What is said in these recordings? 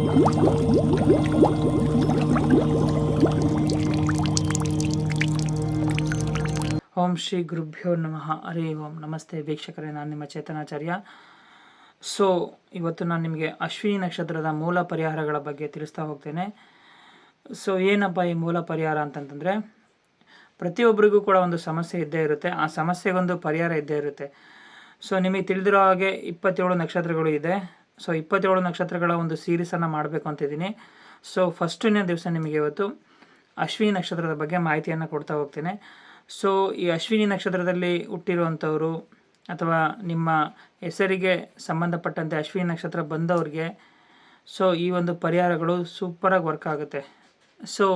ಓಂ ಶ್ರೀ ಗುರುಭ್ಯೋ ನಮಃ. ಹರಿ ಓಂ. ನಮಸ್ತೆ ವೀಕ್ಷಕರೇ, ನಾನು ನಿಮ್ಮ ಚೇತನಾಚಾರ್ಯ. ಸೊ ಇವತ್ತು ನಾನು ನಿಮಗೆ ಅಶ್ವಿನಿ ನಕ್ಷತ್ರದ ಮೂಲ ಪರಿಹಾರಗಳ ಬಗ್ಗೆ ತಿಳಿಸ್ತಾ ಹೋಗ್ತೇನೆ. ಸೊ ಏನಪ್ಪ ಈ ಮೂಲ ಪರಿಹಾರ ಅಂತಂತಂದರೆ, ಪ್ರತಿಯೊಬ್ಬರಿಗೂ ಕೂಡ ಒಂದು ಸಮಸ್ಯೆ ಇದ್ದೇ ಇರುತ್ತೆ. ಆ ಸಮಸ್ಯೆಗೊಂದು ಪರಿಹಾರ ಇದ್ದೇ ಇರುತ್ತೆ. ಸೊ ನಿಮಗೆ ತಿಳಿದಿರೋ ಹಾಗೆ 27 ನಕ್ಷತ್ರಗಳು ಇದೆ. ಸೊ 27 ನಕ್ಷತ್ರಗಳ ಒಂದು ಸೀರೀಸನ್ನು ಮಾಡಬೇಕು ಅಂತಿದ್ದೀನಿ. ಸೊ ಫಸ್ಟನೇ ದಿವಸ ನಿಮಗೆ ಇವತ್ತು ಅಶ್ವಿನಿ ನಕ್ಷತ್ರದ ಬಗ್ಗೆ ಮಾಹಿತಿಯನ್ನು ಕೊಡ್ತಾ ಹೋಗ್ತೇನೆ. ಸೊ ಈ ಅಶ್ವಿನಿ ನಕ್ಷತ್ರದಲ್ಲಿ ಹುಟ್ಟಿರುವಂಥವರು ಅಥವಾ ನಿಮ್ಮ ಹೆಸರಿಗೆ ಸಂಬಂಧಪಟ್ಟಂತೆ ಅಶ್ವಿನಿ ನಕ್ಷತ್ರ ಬಂದವ್ರಿಗೆ ಸೊ ಈ ಒಂದು ಪರಿಹಾರಗಳು ಸೂಪರಾಗಿ ವರ್ಕ್ ಆಗುತ್ತೆ. ಸೊ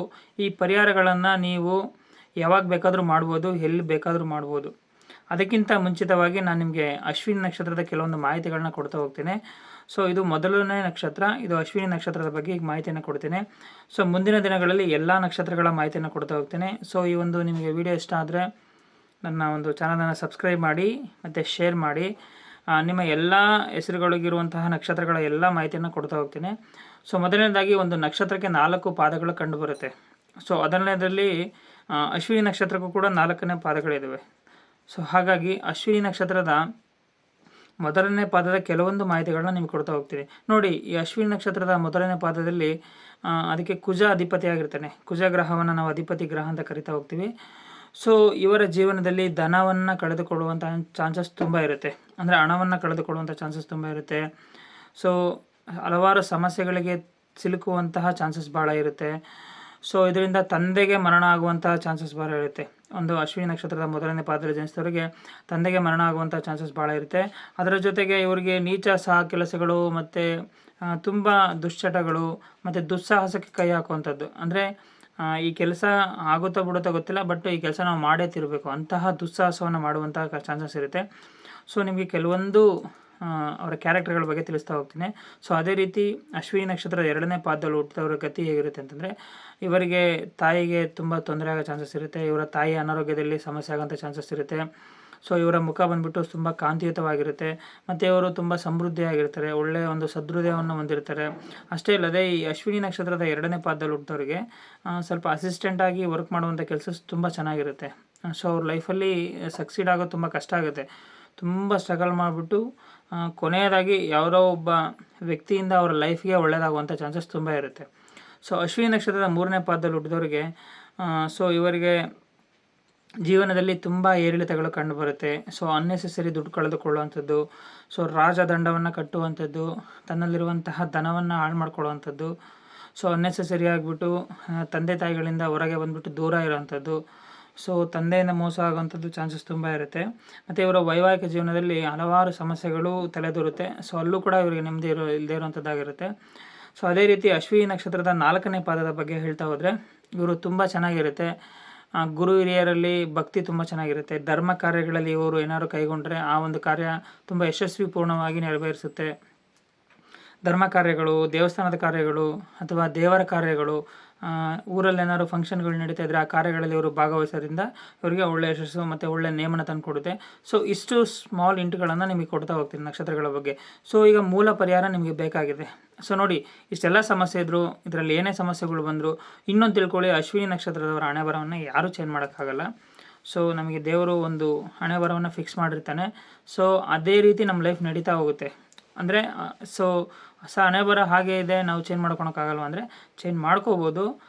ಈ ಪರಿಹಾರಗಳನ್ನು ನೀವು ಯಾವಾಗ ಬೇಕಾದರೂ ಮಾಡ್ಬೋದು, ಎಲ್ಲಿ ಬೇಕಾದರೂ ಮಾಡ್ಬೋದು. ಅದಕ್ಕಿಂತ ಮುಂಚಿತವಾಗಿ ನಾನು ನಿಮಗೆ ಅಶ್ವಿನಿ ನಕ್ಷತ್ರದ ಕೆಲವೊಂದು ಮಾಹಿತಿಗಳನ್ನ ಕೊಡ್ತಾ ಹೋಗ್ತೇನೆ. ಸೊ ಇದು ಮೊದಲನೇ ನಕ್ಷತ್ರ, ಇದು ಅಶ್ವಿನಿ ನಕ್ಷತ್ರದ ಬಗ್ಗೆ ಈಗ ಮಾಹಿತಿಯನ್ನು ಕೊಡ್ತೇನೆ. ಸೊ ಮುಂದಿನ ದಿನಗಳಲ್ಲಿ ಎಲ್ಲ ನಕ್ಷತ್ರಗಳ ಮಾಹಿತಿಯನ್ನು ಕೊಡ್ತಾ ಹೋಗ್ತೇನೆ. ಸೊ ಈ ಒಂದು ನಿಮಗೆ ವಿಡಿಯೋ ಇಷ್ಟ ಆದರೆ ನನ್ನ ಒಂದು ಚಾನಲನ್ನು ಸಬ್ಸ್ಕ್ರೈಬ್ ಮಾಡಿ ಮತ್ತು ಶೇರ್ ಮಾಡಿ. ನಿಮ್ಮ ಎಲ್ಲ ಹೆಸರುಗಳಿಗಿರುವಂತಹ ನಕ್ಷತ್ರಗಳ ಎಲ್ಲ ಮಾಹಿತಿಯನ್ನು ಕೊಡ್ತಾ ಹೋಗ್ತೇನೆ. ಸೊ ಮೊದಲನೇದಾಗಿ ಒಂದು ನಕ್ಷತ್ರಕ್ಕೆ 4 ಪಾದಗಳು ಕಂಡುಬರುತ್ತೆ. ಸೊ ಅದರನೇದರಲ್ಲಿ ಅಶ್ವಿನಿ ನಕ್ಷತ್ರಕ್ಕೂ ಕೂಡ 4ನೇ ಪಾದಗಳಿದ್ದಾವೆ. ಸೊ ಹಾಗಾಗಿ ಅಶ್ವಿನಿ ನಕ್ಷತ್ರದ ಮೊದಲನೇ ಪಾದದ ಕೆಲವೊಂದು ಮಾಹಿತಿಗಳನ್ನ ನಿಮಗೆ ಕೊಡ್ತಾ ಹೋಗ್ತೀನಿ. ನೋಡಿ, ಈ ಅಶ್ವಿನಿ ನಕ್ಷತ್ರದ ಮೊದಲನೇ ಪಾದದಲ್ಲಿ ಅದಕ್ಕೆ ಕುಜ ಅಧಿಪತಿಯಾಗಿರ್ತಾನೆ. ಕುಜ ಗ್ರಹವನ್ನು ನಾವು ಅಧಿಪತಿ ಗ್ರಹ ಅಂತ ಕರಿತಾ ಹೋಗ್ತೀವಿ. ಸೊ ಇವರ ಜೀವನದಲ್ಲಿ ಧನವನ್ನು ಕಳೆದುಕೊಳ್ಳುವಂಥ ಚಾನ್ಸಸ್ ತುಂಬ ಇರುತ್ತೆ. ಅಂದರೆ ಹಣವನ್ನು ಕಳೆದುಕೊಳ್ಳುವಂಥ ಚಾನ್ಸಸ್ ತುಂಬ ಇರುತ್ತೆ. ಸೊ ಹಲವಾರು ಸಮಸ್ಯೆಗಳಿಗೆ ಸಿಲುಕುವಂತಹ ಚಾನ್ಸಸ್ ಭಾಳ ಇರುತ್ತೆ. ಸೊ ಇದರಿಂದ ತಂದೆಗೆ ಮರಣ ಆಗುವಂತಹ ಚಾನ್ಸಸ್ ಭಾಳ ಇರುತ್ತೆ. ಒಂದು ಅಶ್ವಿನಿ ನಕ್ಷತ್ರದ ಮೊದಲನೇ ಪಾದದಲ್ಲಿ ಜನಿಸಿದವರಿಗೆ ತಂದೆಗೆ ಮರಣ ಆಗುವಂಥ ಚಾನ್ಸಸ್ ಭಾಳ ಇರುತ್ತೆ. ಅದರ ಜೊತೆಗೆ ಇವರಿಗೆ ನೀಚ ಸಹ ಕೆಲಸಗಳು ಮತ್ತು ತುಂಬ ದುಶ್ಚಟಗಳು ಮತ್ತು ದುಸ್ಸಾಹಸಕ್ಕೆ ಕೈ ಹಾಕುವಂಥದ್ದು. ಅಂದರೆ ಈ ಕೆಲಸ ಆಗುತ್ತಾ ಬಿಡುತ್ತಾ ಗೊತ್ತಿಲ್ಲ, ಬಟ್ ಈ ಕೆಲಸ ನಾವು ಮಾಡೇ ತಿರಬೇಕು, ಅಂತಹ ದುಸ್ಸಾಹಸವನ್ನು ಮಾಡುವಂತಹ ಚಾನ್ಸಸ್ ಇರುತ್ತೆ. ಸೊ ನಿಮಗೆ ಕೆಲವೊಂದು ಅವರ ಕ್ಯಾರೆಕ್ಟರ್ಗಳ ಬಗ್ಗೆ ತಿಳಿಸ್ತಾ ಹೋಗ್ತೀನಿ. ಸೊ ಅದೇ ರೀತಿ ಅಶ್ವಿನಿ ನಕ್ಷತ್ರದ 2ನೇ ಪಾದದಲ್ಲಿ ಹುಟ್ಟಿದವರ ಗತಿ ಹೇಗಿರುತ್ತೆ ಅಂತಂದರೆ, ಇವರಿಗೆ ತಾಯಿಗೆ ತುಂಬ ತೊಂದರೆ ಆಗೋ ಚಾನ್ಸಸ್ ಇರುತ್ತೆ. ಇವರ ತಾಯಿ ಅನಾರೋಗ್ಯದಲ್ಲಿ ಸಮಸ್ಯೆ ಆಗೋಂಥ ಚಾನ್ಸಸ್ ಇರುತ್ತೆ. ಸೊ ಇವರ ಮುಖ ಬಂದುಬಿಟ್ಟು ತುಂಬ ಕಾಂತಿಯುತವಾಗಿರುತ್ತೆ ಮತ್ತು ಇವರು ತುಂಬ ಸಮೃದ್ಧಿಯಾಗಿರ್ತಾರೆ, ಒಳ್ಳೆಯ ಒಂದು ಸದೃದಯವನ್ನು ಹೊಂದಿರ್ತಾರೆ. ಅಷ್ಟೇ ಅಲ್ಲದೆ ಈ ಅಶ್ವಿನಿ ನಕ್ಷತ್ರದ 2ನೇ ಪಾದದಲ್ಲಿ ಹುಟ್ಟಿದವರಿಗೆ ಸ್ವಲ್ಪ ಅಸಿಸ್ಟೆಂಟಾಗಿ ವರ್ಕ್ ಮಾಡುವಂಥ ಕೆಲಸ ತುಂಬ ಚೆನ್ನಾಗಿರುತ್ತೆ. ಸೊ ಅವ್ರ ಲೈಫಲ್ಲಿ ಸಕ್ಸೀಡ್ ಆಗೋದು ತುಂಬ ಕಷ್ಟ ಆಗುತ್ತೆ. ತುಂಬ ಸ್ಟ್ರಗಲ್ ಮಾಡಿಬಿಟ್ಟು ಕೊನೆಯದಾಗಿ ಯಾರೋ ಒಬ್ಬ ವ್ಯಕ್ತಿಯಿಂದ ಅವರ ಲೈಫ್ಗೆ ಒಳ್ಳೆಯದಾಗುವಂಥ ಚಾನ್ಸಸ್ ತುಂಬ ಇರುತ್ತೆ. ಸೊ ಅಶ್ವಿನಿ ನಕ್ಷತ್ರದ 3ನೇ ಪಾದದಲ್ಲಿ ಹುಟ್ಟಿದವರಿಗೆ ಸೊ ಇವರಿಗೆ ಜೀವನದಲ್ಲಿ ತುಂಬ ಏರಿಳಿತಗಳು ಕಂಡುಬರುತ್ತೆ. ಸೊ ಅನ್ನೆಸೆಸರಿ ದುಡ್ಡು ಕಳೆದುಕೊಳ್ಳುವಂಥದ್ದು, ಸೊ ರಾಜದಂಡವನ್ನು ಕಟ್ಟುವಂಥದ್ದು, ತನ್ನಲ್ಲಿರುವಂತಹ ಧನವನ್ನು ಹಾಳು ಮಾಡ್ಕೊಳ್ಳುವಂಥದ್ದು, ಸೊ ಅನ್ನೆಸೆಸರಿ ಆಗಿಬಿಟ್ಟು ತಂದೆ ತಾಯಿಗಳಿಂದ ಹೊರಗೆ ಬಂದುಬಿಟ್ಟು ದೂರ ಇರೋವಂಥದ್ದು, ಸೊ ತಂದೆಯಿಂದ ಮೋಸ ಆಗುವಂಥದ್ದು ಚಾನ್ಸಸ್ ತುಂಬ ಇರುತ್ತೆ. ಮತ್ತು ಇವರ ವೈವಾಹಿಕ ಜೀವನದಲ್ಲಿ ಹಲವಾರು ಸಮಸ್ಯೆಗಳು ತಲೆದೂರುತ್ತೆ. ಸೊ ಅಲ್ಲೂ ಕೂಡ ಇವರಿಗೆ ನೆಮ್ಮದಿ ಇಲ್ಲದೇ ಇರುವಂಥದ್ದಾಗಿರುತ್ತೆ. ಸೊ ಅದೇ ರೀತಿ ಅಶ್ವಿನಿ ನಕ್ಷತ್ರದ 4ನೇ ಪಾದದ ಬಗ್ಗೆ ಹೇಳ್ತಾ ಹೋದರೆ, ಇವರು ತುಂಬ ಚೆನ್ನಾಗಿರುತ್ತೆ. ಗುರು ಹಿರಿಯರಲ್ಲಿ ಭಕ್ತಿ ತುಂಬ ಚೆನ್ನಾಗಿರುತ್ತೆ. ಧರ್ಮ ಕಾರ್ಯಗಳಲ್ಲಿ ಇವರು ಏನಾದ್ರು ಕೈಗೊಂಡ್ರೆ ಆ ಒಂದು ಕಾರ್ಯ ತುಂಬ ಯಶಸ್ವಿಪೂರ್ಣವಾಗಿ ನೆರವೇರಿಸುತ್ತೆ. ಧರ್ಮ ಕಾರ್ಯಗಳು, ದೇವಸ್ಥಾನದ ಕಾರ್ಯಗಳು ಅಥವಾ ದೇವರ ಕಾರ್ಯಗಳು, ಊರಲ್ಲಿ ಏನಾದ್ರು ಫಂಕ್ಷನ್ಗಳು ನಡೀತಾ ಇದ್ದರೆ ಆ ಕಾರ್ಯಗಳಲ್ಲಿ ಇವರು ಭಾಗವಹಿಸೋದ್ರಿಂದ ಇವರಿಗೆ ಒಳ್ಳೆಯ ಯಶಸ್ಸು ಮತ್ತು ಒಳ್ಳೆಯ ನೇಮನ ತಂದು ಕೊಡುತ್ತೆ. ಸೊ ಇಷ್ಟು ಸ್ಮಾಲ್ ಇಂಟ್ಗಳನ್ನು ನಿಮಗೆ ಕೊಡ್ತಾ ಹೋಗ್ತೀನಿ ನಕ್ಷತ್ರಗಳ ಬಗ್ಗೆ. ಸೊ ಈಗ ಮೂಲ ಪರಿಹಾರ ನಿಮಗೆ ಬೇಕಾಗಿದೆ. ಸೊ ನೋಡಿ, ಇಷ್ಟೆಲ್ಲ ಸಮಸ್ಯೆ ಇದ್ದರೂ, ಇದರಲ್ಲಿ ಏನೇ ಸಮಸ್ಯೆಗಳು ಬಂದರೂ, ಇನ್ನೊಂದು ತಿಳ್ಕೊಳ್ಳಿ, ಅಶ್ವಿನಿ ನಕ್ಷತ್ರದವರ ಹಣೆ ಬರವನ್ನು ಯಾರೂ ಚೇಂಜ್ ಮಾಡೋಕ್ಕಾಗಲ್ಲ. ಸೊ ನಮಗೆ ದೇವರು ಒಂದು ಹಣೆ ಬರವನ್ನು ಫಿಕ್ಸ್ ಮಾಡಿರ್ತಾನೆ. ಸೊ ಅದೇ ರೀತಿ ನಮ್ಮ ಲೈಫ್ ನಡೀತಾ ಹೋಗುತ್ತೆ. ಅಂದರೆ ಸೊ ಹಣೆ ಬರ ಹಾಗೆ ಇದೆ, ನಾವು ಚೇಂಜ್ ಮಾಡ್ಕೊಳಕ್ಕಾಗಲ್ವ ಅಂದರೆ ಚೇಂಜ್ ಮಾಡ್ಕೋಬೋದು.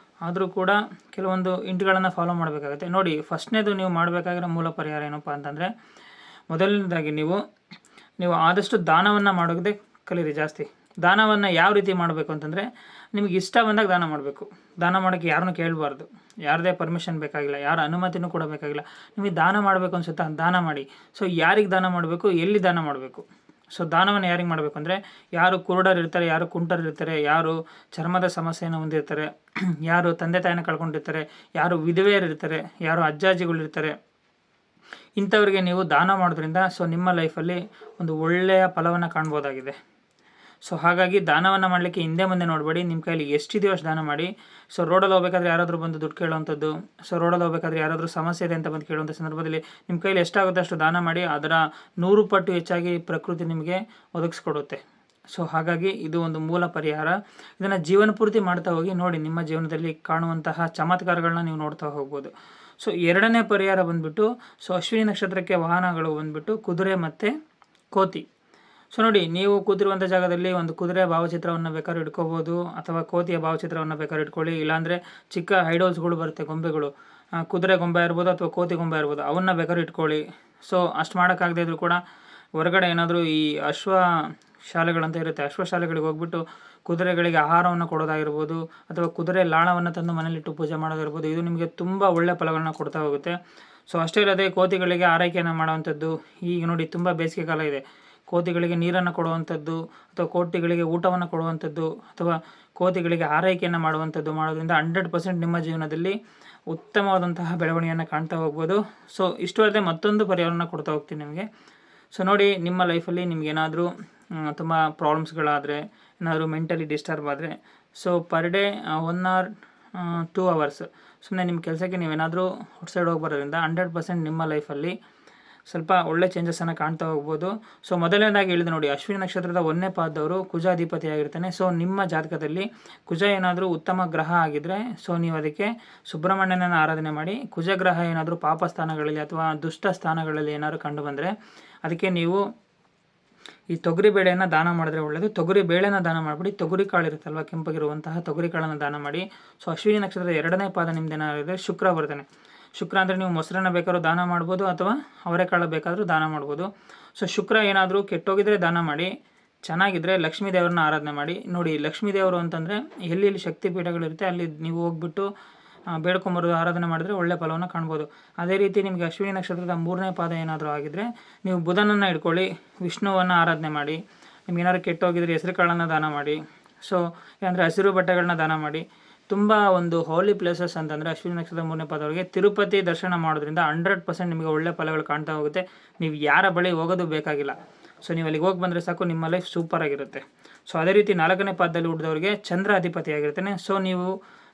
ಆದರೂ ಕೂಡ ಕೆಲವೊಂದು ಇಂಟ್ಗಳನ್ನು ಫಾಲೋ ಮಾಡಬೇಕಾಗುತ್ತೆ. ನೋಡಿ, ಫಸ್ಟ್ನೇದು ನೀವು ಮಾಡಬೇಕಾಗಿರೋ ಮೂಲ ಪರಿಹಾರ ಏನಪ್ಪ ಅಂತಂದರೆ, ಮೊದಲನೇದಾಗಿ ನೀವು ಆದಷ್ಟು ದಾನವನ್ನು ಮಾಡೋದೇ ಕಲೀರಿ ಜಾಸ್ತಿ. ದಾನವನ್ನು ಯಾವ ರೀತಿ ಮಾಡಬೇಕು ಅಂತಂದರೆ, ನಿಮಗೆ ಇಷ್ಟ ಬಂದಾಗ ದಾನ ಮಾಡಬೇಕು. ದಾನ ಮಾಡೋಕ್ಕೆ ಯಾರನ್ನೂ ಕೇಳಬಾರ್ದು, ಯಾರದೇ ಪರ್ಮಿಷನ್ ಬೇಕಾಗಿಲ್ಲ, ಯಾರ ಅನುಮತಿನೂ ಕೂಡ ಬೇಕಾಗಿಲ್ಲ. ನಿಮಗೆ ದಾನ ಮಾಡಬೇಕು ಅನ್ಸುತ್ತಾ ದಾನ ಮಾಡಿ. ಸೊ ಯಾರಿಗೆ ದಾನ ಮಾಡಬೇಕು, ಎಲ್ಲಿ ದಾನ ಮಾಡಬೇಕು? ಸೊ ದಾನವನ್ನು ಯಾರಿಗೆ ಮಾಡಬೇಕು ಅಂದರೆ, ಯಾರು ಕುರುಡರಿರ್ತಾರೆ, ಯಾರು ಕುಂಟರಿರ್ತಾರೆ, ಯಾರು ಚರ್ಮದ ಸಮಸ್ಯೆಯನ್ನು ಹೊಂದಿರ್ತಾರೆ, ಯಾರು ತಂದೆ ತಾಯಿನ ಕಳ್ಕೊಂಡಿರ್ತಾರೆ, ಯಾರು ವಿಧವೆಯರಿರ್ತಾರೆ, ಯಾರು ಅಜ್ಜಾಜಿಗಳಿರ್ತಾರೆ, ಇಂಥವ್ರಿಗೆ ನೀವು ದಾನ ಮಾಡೋದ್ರಿಂದ ಸೊ ನಿಮ್ಮ ಲೈಫಲ್ಲಿ ಒಂದು ಒಳ್ಳೆಯ ಫಲವನ್ನು ಕಾಣ್ಬೋದಾಗಿದೆ. ಸೊ ಹಾಗಾಗಿ ದಾನವನ್ನು ಮಾಡಲಿಕ್ಕೆ ಹಿಂದೆ ಮುಂದೆ ನೋಡಬೇಡಿ. ನಿಮ್ಮ ಕೈಲಿ ಎಷ್ಟಿದೆಯೋ ಅಷ್ಟು ದಾನ ಮಾಡಿ. ಸೊ ರೋಡಲ್ಲಿ ಹೋಗ್ಬೇಕಾದ್ರೆ ಯಾರಾದರೂ ಬಂದು ದುಡ್ಡು ಕೇಳುವಂಥದ್ದು, ಸೊ ರೋಡಲ್ಲಿ ಹೋಗ್ಬೇಕಾದ್ರೆ ಯಾರಾದರೂ ಸಮಸ್ಯೆ ಇದೆ ಅಂತ ಬಂದು ಕೇಳುವಂಥ ಸಂದರ್ಭದಲ್ಲಿ ನಿಮ್ಮ ಕೈಲಿ ಎಷ್ಟಾಗುತ್ತೆ ಅಷ್ಟು ದಾನ ಮಾಡಿ. ಅದರ 100 ಪಟ್ಟು ಹೆಚ್ಚಾಗಿ ಪ್ರಕೃತಿ ನಿಮಗೆ ಒದಗಿಸ್ಕೊಡುತ್ತೆ. ಸೊ ಹಾಗಾಗಿ ಇದು ಒಂದು ಮೂಲ ಪರಿಹಾರ. ಇದನ್ನು ಜೀವನ ಪೂರ್ತಿ ಮಾಡ್ತಾ ಹೋಗಿ ನೋಡಿ, ನಿಮ್ಮ ಜೀವನದಲ್ಲಿ ಕಾಣುವಂತಹ ಚಮತ್ಕಾರಗಳನ್ನ ನೀವು ನೋಡ್ತಾ ಹೋಗ್ಬೋದು. ಸೊ ಎರಡನೇ ಪರಿಹಾರ ಬಂದ್ಬಿಟ್ಟು, ಸೊ ಅಶ್ವಿನಿ ನಕ್ಷತ್ರಕ್ಕೆ ವಾಹನಗಳು ಬಂದ್ಬಿಟ್ಟು ಕುದುರೆ ಮತ್ತು ಕೋತಿ. ಸೊ ನೋಡಿ, ನೀವು ಕೂತಿರುವಂಥ ಜಾಗದಲ್ಲಿ ಒಂದು ಕುದುರೆ ಭಾವಚಿತ್ರವನ್ನು ಬೇಕಾದ್ರೂ ಇಟ್ಕೋಬೋದು, ಅಥವಾ ಕೋತಿಯ ಭಾವಚಿತ್ರವನ್ನು ಬೇಕಾದ್ರೂ ಇಟ್ಕೊಳ್ಳಿ. ಇಲ್ಲಾಂದರೆ ಚಿಕ್ಕ ಐಡಲ್ಸ್ಗಳು ಬರುತ್ತೆ, ಗೊಂಬೆಗಳು, ಕುದುರೆ ಗೊಂಬೆ ಇರ್ಬೋದು ಅಥವಾ ಕೋತಿ ಗೊಂಬೆ ಇರ್ಬೋದು, ಅವನ್ನ ಬೇಕಾದ್ರೂ ಇಟ್ಕೊಳ್ಳಿ. ಸೊ ಅಷ್ಟು ಮಾಡೋಕ್ಕಾಗದೇ ಇದ್ರೂ ಕೂಡ ಹೊರಗಡೆ ಏನಾದರೂ ಈ ಅಶ್ವ ಶಾಲೆಗಳಂತ ಇರುತ್ತೆ, ಅಶ್ವಶಾಲೆಗಳಿಗೆ ಹೋಗ್ಬಿಟ್ಟು ಕುದುರೆಗಳಿಗೆ ಆಹಾರವನ್ನು ಕೊಡೋದಾಗಿರ್ಬೋದು, ಅಥವಾ ಕುದುರೆ ಲಾಳವನ್ನು ತಂದು ಮನೇಲಿಟ್ಟು ಪೂಜೆ ಮಾಡೋದಿರ್ಬೋದು. ಇದು ನಿಮಗೆ ತುಂಬ ಒಳ್ಳೆಯ ಫಲಗಳನ್ನ ಕೊಡ್ತಾ ಹೋಗುತ್ತೆ. ಸೊ ಅಷ್ಟೇ ಇಲ್ಲದೆ ಕೋತಿಗಳಿಗೆ ಆರೈಕೆಯನ್ನು ಮಾಡುವಂಥದ್ದು. ಈಗ ನೋಡಿ, ತುಂಬ ಬೇಸಿಗೆ ಕಾಲ ಇದೆ, ಕೋತಿಗಳಿಗೆ ನೀರನ್ನು ಕೊಡುವಂಥದ್ದು, ಅಥವಾ ಕೋತಿಗಳಿಗೆ ಊಟವನ್ನು ಕೊಡುವಂಥದ್ದು, ಅಥವಾ ಕೋತಿಗಳಿಗೆ ಆರೈಕೆಯನ್ನು ಮಾಡುವಂಥದ್ದು ಮಾಡೋದ್ರಿಂದ 100% ನಿಮ್ಮ ಜೀವನದಲ್ಲಿ ಉತ್ತಮವಾದಂತಹ ಬೆಳವಣಿಗೆಯನ್ನು ಕಾಣ್ತಾ ಹೋಗ್ಬೋದು. ಸೊ ಇಷ್ಟು ಅಲ್ಲದೆ ಮತ್ತೊಂದು ಪರಿಹಾರವನ್ನು ಕೊಡ್ತಾ ಹೋಗ್ತೀನಿ ನಿಮಗೆ. ಸೊ ನೋಡಿ, ನಿಮ್ಮ ಲೈಫಲ್ಲಿ ನಿಮಗೇನಾದರೂ ತುಂಬ ಪ್ರಾಬ್ಲಮ್ಸ್ಗಳಾದರೆ, ಏನಾದರೂ ಮೆಂಟಲಿ ಡಿಸ್ಟರ್ಬ್ ಆದರೆ, so per day 1 or 2 hours ಸುಮ್ಮನೆ ನಿಮ್ಮ ಕೆಲಸಕ್ಕೆ ನೀವೇನಾದರೂ ಔಟ್ಸೈಡ್ ಹೋಗಿ ಬರೋದ್ರಿಂದ 100% ನಿಮ್ಮ ಲೈಫಲ್ಲಿ ಸ್ವಲ್ಪ ಒಳ್ಳೆ ಚೇಂಜಸನ್ನು ಕಾಣ್ತಾ ಹೋಗ್ಬೋದು. ಸೊ ಮೊದಲನೇದಾಗಿ ಹೇಳಿದೆ ನೋಡಿ, ಅಶ್ವಿನಿ ನಕ್ಷತ್ರದ 1ನೇ ಪಾದದವರು ಕುಜಾಧಿಪತಿಯಾಗಿರ್ತಾನೆ. ಸೊ ನಿಮ್ಮ ಜಾತಕದಲ್ಲಿ ಕುಜ ಏನಾದರೂ ಉತ್ತಮ ಗ್ರಹ ಆಗಿದ್ದರೆ, ಸೊ ನೀವು ಅದಕ್ಕೆ ಸುಬ್ರಹ್ಮಣ್ಯನನ್ನು ಆರಾಧನೆ ಮಾಡಿ. ಕುಜ ಗ್ರಹ ಏನಾದರೂ ಪಾಪ ಸ್ಥಾನಗಳಲ್ಲಿ ಅಥವಾ ದುಷ್ಟ ಸ್ಥಾನಗಳಲ್ಲಿ ಏನಾದರೂ ಕಂಡು ಬಂದರೆ, ಅದಕ್ಕೆ ನೀವು ಈ ತೊಗರಿ ಬೇಳೆಯನ್ನು ದಾನ ಮಾಡಿದ್ರೆ ಒಳ್ಳೆಯದು. ತೊಗರಿ ಬೇಳೆನ ದಾನ ಮಾಡಿಬಿಡಿ. ತೊಗರಿ ಕಾಳು ಇರುತ್ತಲ್ವ, ಕೆಂಪಗಿರುವಂತಹ ತೊಗರಿ ಕಾಳನ್ನು ದಾನ ಮಾಡಿ. ಸೊ ಅಶ್ವಿನಿ ನಕ್ಷತ್ರದ 2ನೇ ಪಾದ ನಿಮ್ದೇನಾಗಿದೆ, ಶುಕ್ರ ಬರ್ತಾನೆ. ಶುಕ್ರ ಅಂದರೆ ನೀವು ಮೊಸರನ್ನ ಬೇಕಾದ್ರೂ ದಾನ ಮಾಡ್ಬೋದು, ಅಥವಾ ಅವರೆಕಾಳು ಬೇಕಾದರೂ ದಾನ ಮಾಡ್ಬೋದು. ಸೊ ಶುಕ್ರ ಏನಾದರೂ ಕೆಟ್ಟೋಗಿದ್ರೆ ದಾನ ಮಾಡಿ, ಚೆನ್ನಾಗಿದ್ದರೆ ಲಕ್ಷ್ಮೀ ದೇವರನ್ನ ಆರಾಧನೆ ಮಾಡಿ. ನೋಡಿ, ಲಕ್ಷ್ಮೀ ದೇವರು ಅಂತಂದರೆ ಎಲ್ಲಿ ಶಕ್ತಿ ಪೀಠಗಳಿರುತ್ತೆ ಅಲ್ಲಿ ನೀವು ಹೋಗ್ಬಿಟ್ಟು ಬೇಡ್ಕೊಂಬರೋದು, ಆರಾಧನೆ ಮಾಡಿದ್ರೆ ಒಳ್ಳೆ ಫಲವನ್ನು ಕಾಣ್ಬೋದು. ಅದೇ ರೀತಿ ನಿಮಗೆ ಅಶ್ವಿನಿ ನಕ್ಷತ್ರದ 3ನೇ ಪಾದ ಏನಾದರೂ ಆಗಿದ್ದರೆ, ನೀವು ಬುಧನನ್ನು ಇಟ್ಕೊಳ್ಳಿ, ವಿಷ್ಣುವನ್ನು ಆರಾಧನೆ ಮಾಡಿ. ನಿಮ್ಗೆ ಏನಾದ್ರು ಕೆಟ್ಟೋಗಿದ್ರೆ ಹೆಸರು ಕಾಳನ್ನು ದಾನ ಮಾಡಿ. ಸೊ ಅಂದರೆ ಹಸಿರು ಬಟ್ಟೆಗಳನ್ನ ದಾನ ಮಾಡಿ. ತುಂಬ ಒಂದು ಹೋಲಿ ಪ್ಲೇಸಸ್ ಅಂತಂದರೆ ಅಶ್ವಿನಿ ನಕ್ಷತ್ರದ 3ನೇ ಪಾದವರಿಗೆ ತಿರುಪತಿ ದರ್ಶನ ಮಾಡೋದ್ರಿಂದ 100% ನಿಮಗೆ ಒಳ್ಳೆ ಫಲಗಳು ಕಾಣ್ತಾ ಹೋಗುತ್ತೆ. ನೀವು ಯಾರ ಬಳಿ ಹೋಗೋದು ಬೇಕಾಗಿಲ್ಲ. ಸೊ ನೀವು ಅಲ್ಲಿಗೆ ಹೋಗಿ ಬಂದರೆ ಸಾಕು, ನಿಮ್ಮ ಲೈಫ್ ಸೂಪರಾಗಿರುತ್ತೆ. ಸೊ ಅದೇ ರೀತಿ 4ನೇ ಪಾದದಲ್ಲಿ ಹುಟ್ಟಿದವರಿಗೆ ಚಂದ್ರ ಅಧಿಪತಿಯಾಗಿರ್ತಾನೆ. ಸೊ ನೀವು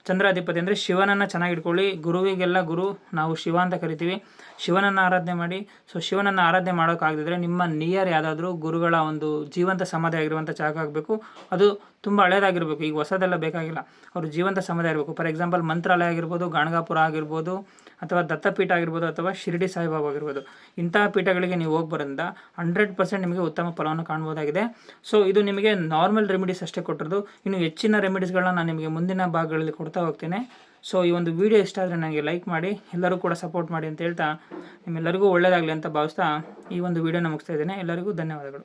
ಚಂದ್ರಾಧಿಪತಿ ಅಂದರೆ ಶಿವನನ್ನು ಚೆನ್ನಾಗಿ ಇಟ್ಕೊಳ್ಳಿ. ಗುರುವಿಗೆಲ್ಲ ಗುರು ನಾವು ಶಿವ ಅಂತ ಕರಿತೀವಿ. ಶಿವನನ್ನು ಆರಾಧನೆ ಮಾಡಿ. ಸೊ ಶಿವನನ್ನು ಆರಾಧನೆ ಮಾಡೋಕ್ಕಾಗದಿದ್ರೆ ನಿಮ್ಮ ನಿಯರ್ ಯಾವುದಾದ್ರೂ ಗುರುಗಳ ಒಂದು ಜೀವಂತ ಸಮಾಧಿ ಆಗಿರುವಂಥ ಜಾಗ ಆಗಬೇಕು. ಅದು ತುಂಬ ಹಳೇದಾಗಿರಬೇಕು, ಈಗ ಹೊಸದೆಲ್ಲ ಬೇಕಾಗಿಲ್ಲ. ಅವರು ಜೀವಂತ ಸಮಾಧಿ ಆಗಿರಬೇಕು. ಫಾರ್ ಎಕ್ಸಾಂಪಲ್ ಮಂತ್ರಾಲಯ ಆಗಿರ್ಬೋದು, ಗಾಣಗಾಪುರ ಆಗಿರ್ಬೋದು, ಅಥವಾ ದತ್ತಪೀಠ ಆಗಿರ್ಬೋದು, ಅಥವಾ ಶಿರಡಿ ಸಾಯಿಬಾಬಾ ಆಗಿರ್ಬೋದು. ಇಂತಹ ಪೀಠಗಳಿಗೆ ನೀವು ಹೋಗಿ ಬರೋದ್ರಿಂದ 100% ನಿಮಗೆ ಉತ್ತಮ ಫಲವನ್ನು ಕಾಣ್ಬೋದಾಗಿದೆ. ಸೊ ಇದು ನಿಮಗೆ ನಾರ್ಮಲ್ ರೆಮಿಡೀಸ್ ಅಷ್ಟೇ ಕೊಟ್ಟಿರೋದು. ಇನ್ನು ಹೆಚ್ಚಿನ ರೆಮಿಡೀಸ್ಗಳನ್ನ ನಾನು ನಿಮಗೆ ಮುಂದಿನ ಭಾಗಗಳಲ್ಲಿ ಕೊಡ್ತಾ ಹೋಗ್ತೇನೆ. ಸೊ ಈ ಒಂದು ವಿಡಿಯೋ ಇಷ್ಟ ಆದರೆ ನನಗೆ ಲೈಕ್ ಮಾಡಿ, ಎಲ್ಲರೂ ಕೂಡ ಸಪೋರ್ಟ್ ಮಾಡಿ ಅಂತ ಹೇಳ್ತಾ, ನಿಮ್ಮೆಲ್ಲರಿಗೂ ಒಳ್ಳೆಯದಾಗಲಿ ಅಂತ ಭಾವಿಸ್ತಾ ಈ ಒಂದು ವಿಡಿಯೋನ ಮುಗಿಸ್ತಾ ಇದ್ದೇನೆ. ಎಲ್ಲರಿಗೂ ಧನ್ಯವಾದಗಳು.